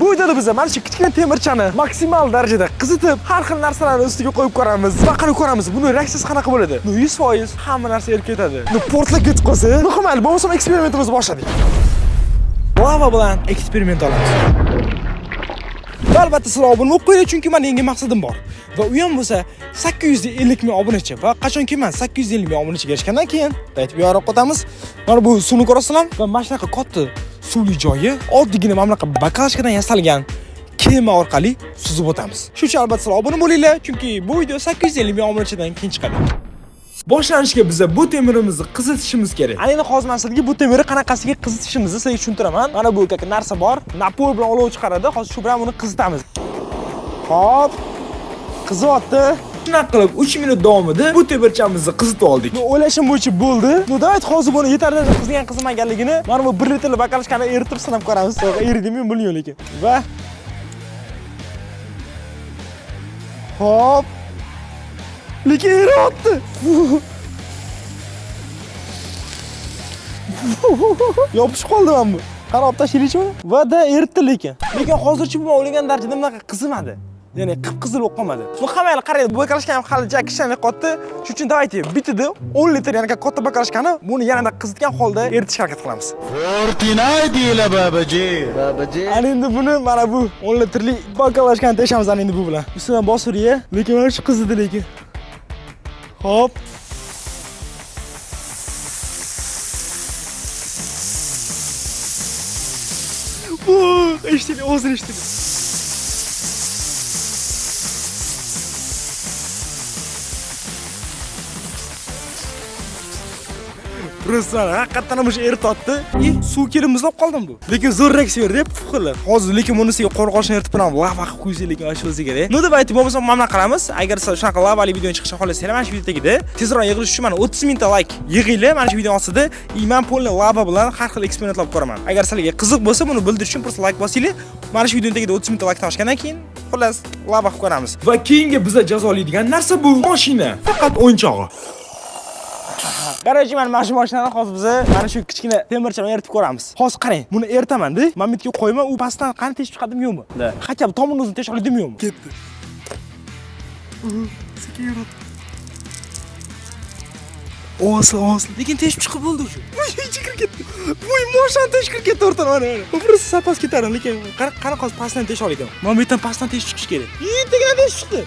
Bu videoda biz mana shu kichkina temirchani maksimal darajada qizitib, har xil narsalarni ustiga qo'yib ko'ramiz. Va qani ko'ramiz, buni reaksiyasi qanaqa bo'ladi? 100% hamma narsa erib ketadi. Portlab ketib qolsa, mayli, bo'lmasa eksperimentimizni boshladik. Lava bilan eksperiment olamiz. Va albatta sizlar obuna bo'lib qo'ying, chunki men yangi maqsadim bor. Va u ham bo'lsa 850 ming obunachi va qachonki men 850 ming obunachiga erishgandan keyin aytib yo'q o'tamiz. Mana bu suvni ko'rasizlar va mana shunaqa katta suvli joyi oddiygina mana bunaqa bakalashkadan yasalgan kema orqali suzib o'tamiz. Shuning uchun albatta sizlar obuna bo'linglar, chunki bu video 850 ming obunachidan keyin chiqadi. Boshlanishga biz bu temirimizni qizitishimiz kerak. Ayni hozir men sizlarga bu temirni qanaqasiga qizitishimizni sizlarga tushuntiraman. Mana bu narsa bor. Napol bilan olov chiqaradi. Hozir shu bilan buni qizitamiz. Hop. Qizyapti. Shunaqa qilib 3 minut davomida bu temirchamizni qizitib oldik. O'ylashim bo'yicha bo'ldi. Davayt hozir buni yetarli qizgan qizmaganligini mana bu 1 litrli bakalashkani eritib sinab ko'ramiz. Eridimi bilmayman lekin. Va hop. Lekin eryapti. Yopishib qoldi mana bu. Qarab tashlaylikmi? Va da eritdi lekin. Lekin hozircha bu o'ylagan darajada bunaqa qizimadi. Ya'ni qip-qizil bo'lib qolmadi. Bu hammaylar qaraydi, bu bakalashkani ham hali jakishlanib qotdi. Shuning uchun davayt, bitida 10 litr yana katta bakalashkani buni yanada qizitgan holda eritishga harakat qilamiz. Fortinay deyla babaji. Ana endi buni mana bu 10 litrli bakalashkani teshamiz ana endi bu bilan. Ustidan bosiriye, lekin mana shu qizidi lekin. Hop. Bu eshitdi, o'zini eshitdi. Ruslar haqiqatan ham o'sha eritotdi. Suv kelib muzlab qoldim bu. Lekin zo'r reaksiya berdi, fuqillar. Hozir lekin bunisiga qo'rqoshni eritib bilan lava qilib qo'ysa lekin o'sha o'zi kerak. Nima deb aytib bo'lmasa mana qilamiz. Agar siz shunaqa lavali videoni chiqishni xohlasanglar, mana shu videodagida tezroq yig'ilish uchun mana 30 mingta like yig'inglar mana shu video ostida. Men polni lava bilan har xil eksperimentlar olib ko'raman. Agar sizlarga qiziq bo'lsa, buni bildirish uchun просто like bosinglar. Mana shu videodagida 30 mingta like tashgandan keyin xullas lava qilib ko'ramiz. Va keyingi bizga jazolaydigan narsa bu mashina. Faqat o'yinchog'i. Qaraychi, mana shu mashinani hozir biz mana shu kichkina temirchani eritib ko'ramiz. Hozir qarang, buni ertaman-da. Momentga qo'yma, u pastdan qani teshib chiqadimi yo'qmi? Hatto tomini o'zini tesh oladimi yo'qmi? Ketdi. Sekin yuradi. Os. Lekin teshib chiqib bo'ldi o'sha. Chikir ketdi. Voy, mashina teshib ketdi o'rtadan mana. U просто sapas ketadi, lekin qanaqa pastdan tesh olagan. Mana bu yerdan pastdan tesh chiqish kerak. Tegan tesh chiqdi.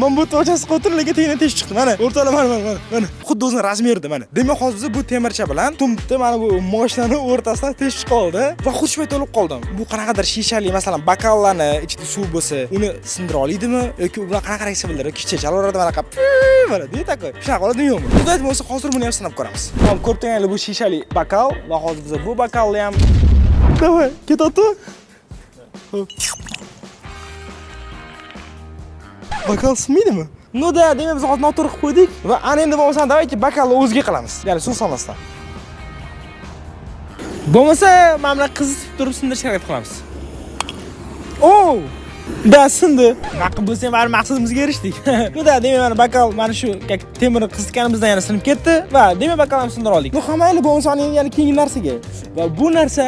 Men bu to'chasi qo'tir, lekin tegan tesh chiqdi. Mana o'rtalar mana. Xuddi o'zining razmerida mana. Demak, hozir biz bu temircha bilan tumtni mana bu mashinani o'rtasidan tesh chiqoldi va xushmay to'lib qoldim. Bu qanaqadir shishali, masalan, bakallarni ichida suv bo'lsa, uni sindira oladimi yoki u bilan qanaqa reaksiya bildiradi? Kichik chalaveradi mana qap. Mana deydi-ku. Shunaqa qoladimi yo'qmi? Xudoy bo'lsa, hozir buni ham sinab ko'ramiz. Hop, ko'rib turganlar bu shishali bakal va hozir biz bu bakalni ham davay, ketadi. Hop. Bakal smiydimi? Demak biz hozir noto'g'ri qilib qo'ydik va ana endi bo'lmasa davayki bakalni o'ziga qilamiz. Ya'ni suv solmasdan. Bo'lmasa mana bunaqa qizitib turib sindirishga harakat qilamiz. Da sindi. Naqib bo'lsa ham bari maqsadimizga erishdik. Demak mana bakal mana shu temirni qizitganimizdan yana sinib ketdi va demak bakal ham sindira oldik. Bu hammayli bo'lmasa yana keyingi narsaga. Va bu narsa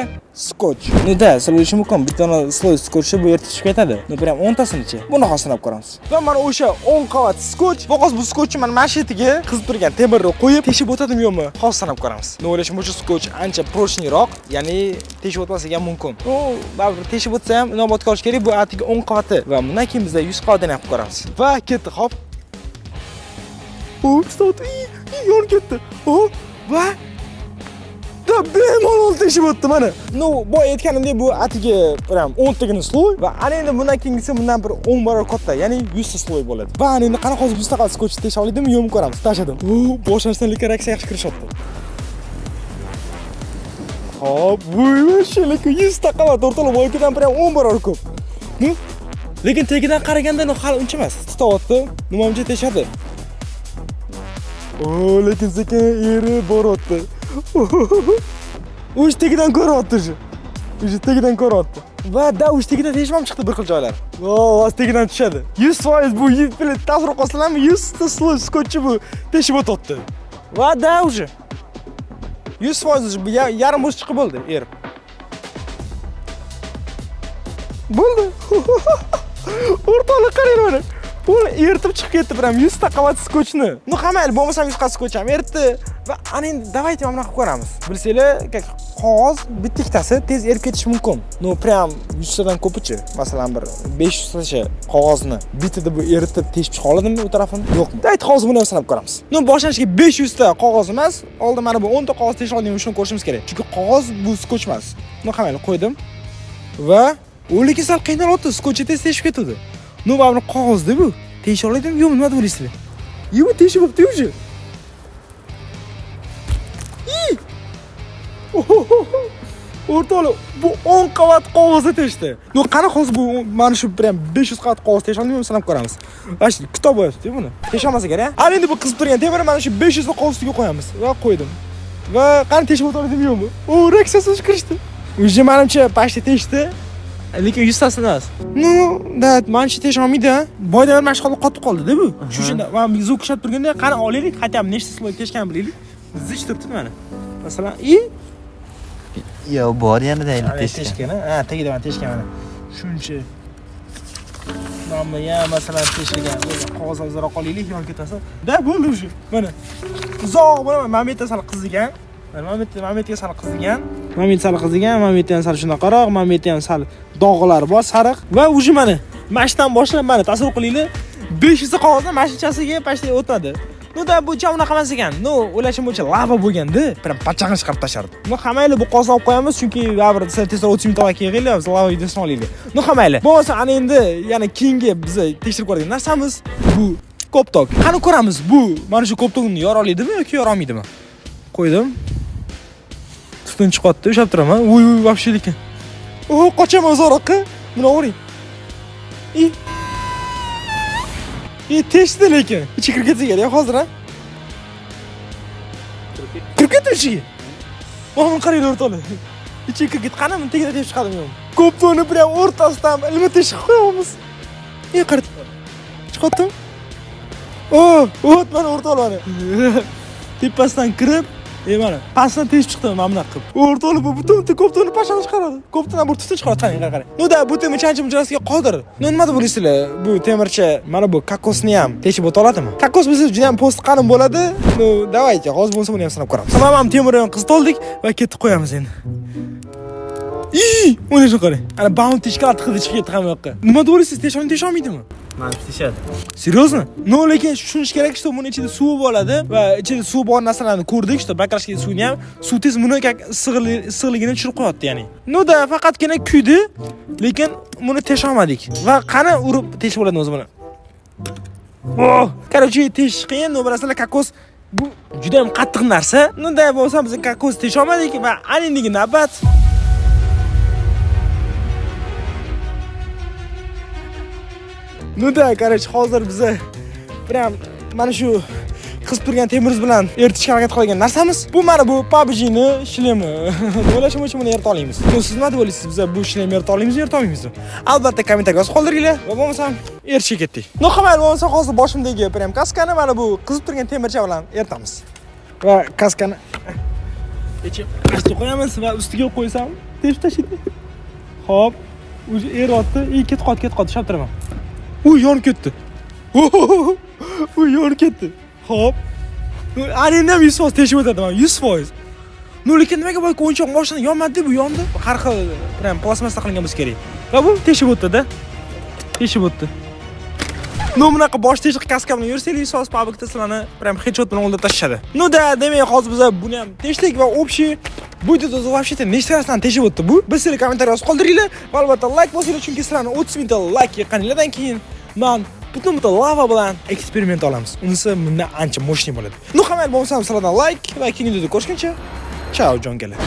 skotch. Sizlar o'ylash mumkin, bitta sloy skotchni bu ertib chiqib ketadi. Prям 10 tasinichi. Buni hozir sinab ko'ramiz. Va mana o'sha 10 qavat skotch, hozir bu skotchni mana mashitiga qizib turgan temirni qo'yib teshib o'tadimi yo'qmi? Hozir sinab ko'ramiz. O'ylashim bo'yicha skotch ancha prochniroq, ya'ni teshib o'tmasligi ham mumkin. Baribir teshib o'tsa ham inobatga olish kerak, bu atiga 10 qavati va bundan keyin biz 100 qavatini ham qilib ko'ramiz. Va ketdi, hop. Yon ketdi. Va bemalol teshib o'tdi mana. Boya aytganimdek bu atiga prям 10 tagini sloy va ana endi bundan keyingisi bundan bir 10 barobar katta, ya'ni 100 ta sloy bo'ladi. Va ana endi qanaqa hozir biz taqat skotch tesh oladimi yo'qmi ko'ramiz. Tashadim. Boshlanishdan lekin reaksiya yaxshi kirishyapti. Hop, voy, lekin 100 ta qavat o'rtalab boykidan prям 10 barobar ko'p. Lekin tagidan qaraganda hali uncha emas. Tityapti. Nimacha teshadi. Lekin sekin erib boryapti. Uch tegidan ko'ryapti shu. Uch tegidan ko'ryapti. Va uch tegidan teshmam chiqdi bir xil joylar. O'z tegidan tushadi. 100% bu tasavvur qilsanglarmi 100 ta sloy skotchi bu teshib o'tdi. Va уже 100% yarim bo'sh chiqib bo'ldi erib. Bo'ldi. O'rtoqlik qarang mana. Bu eritib chiqib ketdi prям 100 ta qavat skochni. Nu qamayli, bo'lmasam 100 qavat skoch ham eritdi. Va ana endi давайте mana qilib ko'ramiz. Bilsanglar, qog'oz bitta ikkitasi tez erib ketishi mumkin. Nu prям 100 tadan ko'pichi. Masalan bir 500 tacha qog'ozni bitada bu eritib teshib chiqa oladimi u tarafini? Yo'qmi? Давайте hozir buni ham sanab ko'ramiz. Nu boshlanishga 500 ta qog'oz emas, oldin mana bu 10 ta qog'oz tesha oldingmi shuni ko'rishimiz kerak. Chunki qog'oz bu skoch emas. Nu qamayli qo'ydim. Va o'ligi sal qiynalyapti, skochni tez teshib ketdi. Nu buni qog'ozda bu. Tesha oladimi? Yo'qmi, nima deysizlar? Yo'q, teshib bo'pti o'zi. O'rtoqlar, bu 10 qavat qog'ozni teshdi. Nu qani hozir bu mana shu prям 500 qavat qog'oz tesha oldingmi sanab ko'ramiz. Vash kitob bo'yapti buni. Tesha olmasa kerak. Ana endi bu qizib turgan temirni mana shu 500 ta qog'oz ustiga qo'yamiz va qo'ydim. Va qani teshib o'tardimi yo'qmi? O, reaksiyasiz kirishdi. O'zi menimcha pashta teshdi. Lekin 100 tasini emas. Nu, da, mana shu tesha olmaydi. Boydan mashg'ul qotib qoldi-da bu. Shu uchun men bizni o'qishab turganda qani olaylik, хотя бы nechta sloy teshgan bilaylik. Zich turibdi mana. Masalan, Yo, bor yanada teshgan. Ha, tagida mana teshgan mana. Shuncha. Mana ya, masalan, teshgan. Qog'oz o'zaro qolaylik, yon ketasa. Da, bo'ldi o'sha. Mana. Uzoq bo'laman, Mametda sal qizigan. Mametga sal qizigan. Mametda ham sal shunaqaroq, Mametda ham sal dog'lar bor, sariq va o'sha mana. Mashdan boshlab mana tasavvur qilinglar, 500 ta qog'ozdan mashinchasiga pashtaga o'tadi. Nu da bu jam unaqa emas ekan. Nu o'ylashim bo'yicha lava bo'lganda, prям pachag'ini chiqarib tashardi. Nu qamayli bu qog'ozni olib qo'yamiz, chunki baribir siz tezroq 30 minut vaqt yig'inglar, biz lava videosini olaylik. Nu qamayli. Bo'lmasa ana endi yana keyingi biz tekshirib ko'radigan narsamiz bu koptok. Qani ko'ramiz, bu mana shu koptokni yora oladimi yoki yora olmaydimi? Qo'ydim. Tutun chiqatdi, ushlab turaman. Voy, вообще lekin. Oh, qochaman uzoqqa. Buni o'ring. Teshdi lekin. Ichi kirib ketsa kerak hozir ha. Kirib ketdi ichiga. Mana qaranglar o'rtoqlar. Ichiga kirib ketdi. Qani buni tagida teshib chiqadimi yo'qmi? Koptoni prям o'rtasidan ilma teshib qo'yamiz. Qarab. Chiqatdim. O't mana o'rtoqlar. Tepasidan kirib, mana pastdan teshib chiqdim mana bunaqa qilib. O'rtoqlar bu butun koptoni pashani chiqaradi. Koptondan bir tutun chiqaradi, qarang. Nu da bu temir chanchi mujrasiga qodir. Nu nima deb o'ylaysizlar? Bu temirchi mana bu kokosni ham teshib o'ta oladimi? Kokos bizga juda ham po'sti qalin bo'ladi. Nu, давайте, hozir bo'lsa buni ham sinab ko'ramiz. Tamam, temirni qizib oldik va ketib qo'yamiz endi. Mana shu qarang. Ana baund teshkal tiqdi chiqib ketdi hamma yoqqa. Nima deb o'ylaysiz? Tesha olmaydimi? Mana teshadi. Серьезно? No, lekin tushunish kerak, что buni ichida suv bo'ladi va ichida suv bor narsalarni ko'rdik, что bakrashga suvni ham suv tez buni issiqligini tushirib qo'yapti, ya'ni. No da faqatgina kuydi, lekin buni tesha olmadik. Va qani urib teshib bo'ladi o'zi buni. Короче, tesh qiyin, no bilasizlar, kokos bu juda ham qattiq narsa. No da bo'lsa biz kokos tesha olmadik va anindagi navbat Nu da, qarang, hozir biz prям mana shu qizib turgan temirimiz bilan eritishga harakat qilgan narsamiz. Bu mana bu PUBG'ni shlemi. O'ylashim uchun buni erita olamiz. Siz nima deb o'ylaysiz? Biz bu shlemi erita olamizmi, erita olmaymizmi? Albatta kommentariyga yozib qoldiringlar va bo'lmasam eritishga ketdik. No, qamayli bo'lmasa hozir boshimdagi prям kaskani mana bu qizib turgan temircha bilan eritamiz. Va kaskani ichiga qo'yamiz va ustiga qo'ysam, teshib tashlaydi. Xo'p, o'zi eryapti. Ketib qoldi, shab turaman. Yonib ketdi. Yonib ketdi. Xo'p. Ana endi ham 100% teshib o'tadi mana 100%. Nu lekin nimaga boy o'yinchoq mashina yonmadi bu yondi? Har xil prям plasmasdan qilingan bo'lsa kerak. Va bu teshib o'tdi-da. Teshib o'tdi. Nu bunaqa bosh teshiq kaska bilan yursanglar, so'z publikda sizlarni prям headshot bilan o'ldirib tashlashadi. Nu da, demak hozir biz buni ham teshdik va общий bu videoda вообще nechta narsadan teshib o'tdi bu. Biz sizlarga kommentariyga yozib qoldiringlar va albatta like bosinglar, chunki sizlarni 30 mingta like yiqqaninglardan keyin men butun lava bilan eksperiment olamiz. Unisi bundan ancha moshni bo'ladi. Nu qamayli bo'lsam sizlardan like va keyingi videoda ko'rishguncha. Ciao, jongalar.